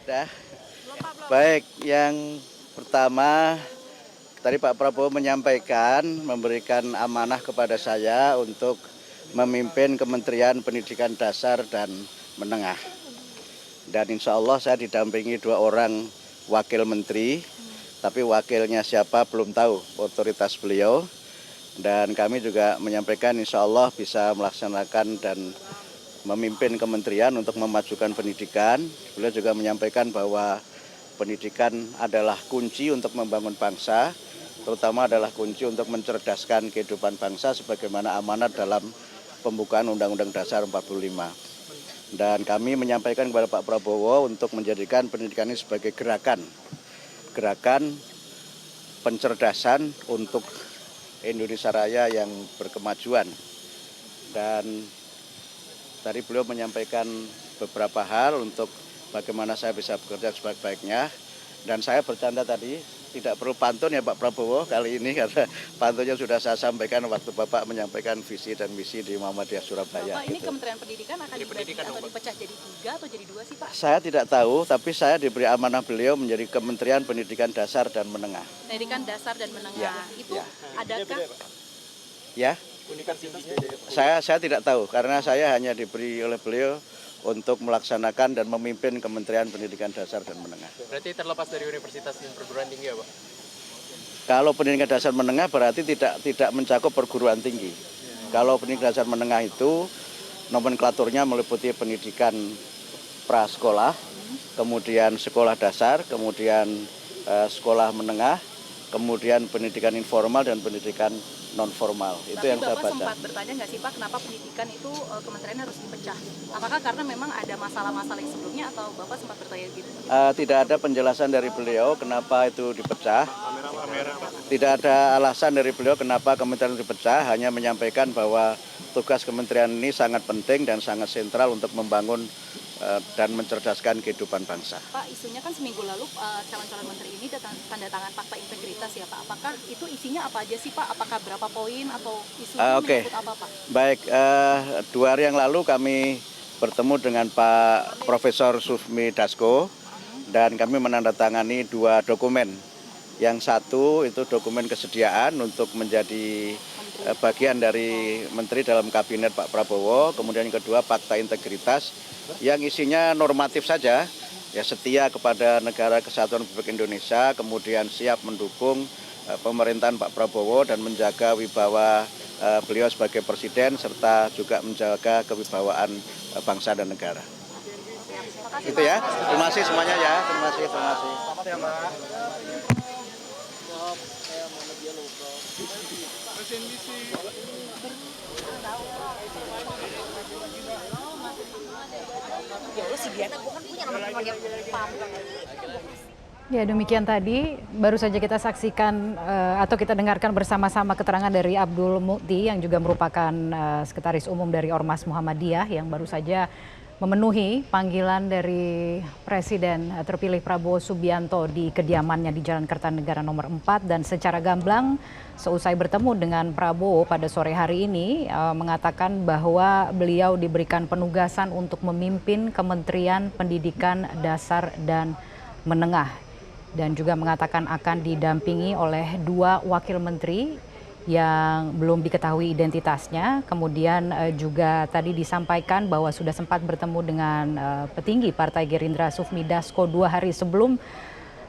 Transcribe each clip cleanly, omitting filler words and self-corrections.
Dah. Baik, yang pertama tadi Pak Prabowo menyampaikan, memberikan amanah kepada saya untuk memimpin Kementerian Pendidikan Dasar dan Menengah. Dan insya Allah saya didampingi 2 orang wakil menteri, tapi wakilnya siapa belum tahu, otoritas beliau. Dan kami juga menyampaikan insya Allah bisa melaksanakan dan memimpin kementerian untuk memajukan pendidikan. Beliau juga menyampaikan bahwa pendidikan adalah kunci untuk membangun bangsa, terutama adalah kunci untuk mencerdaskan kehidupan bangsa sebagaimana amanat dalam pembukaan Undang-Undang Dasar 45. Dan kami menyampaikan kepada Pak Prabowo untuk menjadikan pendidikan ini sebagai gerakan pencerdasan untuk Indonesia Raya yang berkemajuan. Dan tadi beliau menyampaikan beberapa hal untuk bagaimana saya bisa bekerja sebaik-baiknya. Dan saya bercanda tadi, tidak perlu pantun ya Pak Prabowo kali ini karena pantunnya sudah saya sampaikan waktu Bapak menyampaikan visi dan misi di Muhammadiyah Surabaya. Pak, ini Kementerian Pendidikan akan dibagi atau dipecah jadi 3 atau jadi 2 sih Pak? Saya tidak tahu, tapi saya diberi amanah beliau menjadi Kementerian Pendidikan Dasar dan Menengah. Pendidikan Dasar dan Menengah Ya, itu ya. adakah? Ya, saya tidak tahu karena saya hanya diberi oleh beliau untuk melaksanakan dan memimpin Kementerian Pendidikan Dasar dan Menengah. Berarti terlepas dari universitas dan perguruan tinggi ya Pak? Kalau pendidikan dasar menengah berarti tidak mencakup perguruan tinggi. Kalau pendidikan dasar menengah itu nomenklaturnya meliputi pendidikan prasekolah, kemudian sekolah dasar, kemudian sekolah menengah, kemudian pendidikan informal dan pendidikan non formal. Itu Tapi yang saya Bapak baca. sempat bertanya nggak sih Pak, kenapa pendidikan itu kementerian harus dipecah? Apakah karena memang ada masalah-masalah yang sebelumnya atau Bapak sempat bertanya gitu? Tidak ada penjelasan dari beliau kenapa itu dipecah. Tidak ada alasan dari beliau kenapa kementerian dipecah, hanya menyampaikan bahwa tugas kementerian ini sangat penting dan sangat sentral untuk membangun dan mencerdaskan kehidupan bangsa. Pak, isunya kan seminggu lalu calon-calon menteri ini tanda tangan fakta integritas ya Pak. Apakah itu isinya apa aja sih Pak? Apakah berapa poin atau isunya menyebut apa Pak? Baik, 2 hari yang lalu kami bertemu dengan Pak Profesor Sufmi Dasko dan kami menandatangani 2 dokumen. Yang satu itu dokumen kesediaan untuk menjadi bagian dari menteri dalam kabinet Pak Prabowo, kemudian yang kedua fakta integritas yang isinya normatif saja, ya setia kepada Negara Kesatuan Republik Indonesia, kemudian siap mendukung pemerintahan Pak Prabowo dan menjaga wibawa beliau sebagai presiden serta juga menjaga kewibawaan bangsa dan negara. Itu ya, terima kasih semuanya ya, terima kasih. Ya, demikian tadi baru saja kita saksikan atau kita dengarkan bersama-sama keterangan dari Abdul Mukti yang juga merupakan Sekretaris Umum dari Ormas Muhammadiyah yang baru saja memenuhi panggilan dari Presiden terpilih Prabowo Subianto di kediamannya di Jalan Kertanegara nomor 4 dan secara gamblang seusai bertemu dengan Prabowo pada sore hari ini mengatakan bahwa beliau diberikan penugasan untuk memimpin Kementerian Pendidikan Dasar dan Menengah dan juga mengatakan akan didampingi oleh 2 wakil menteri yang belum diketahui identitasnya. Kemudian juga tadi disampaikan bahwa sudah sempat bertemu dengan petinggi Partai Gerindra Sufmi Dasko 2 hari sebelum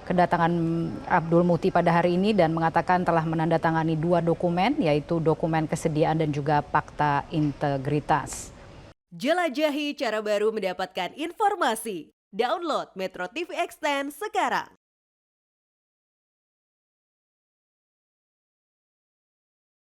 kedatangan Abdul Mukti pada hari ini dan mengatakan telah menandatangani 2 dokumen, yaitu dokumen kesediaan dan juga fakta integritas. Jelajahi cara baru mendapatkan informasi. Download Metro TV Extend sekarang.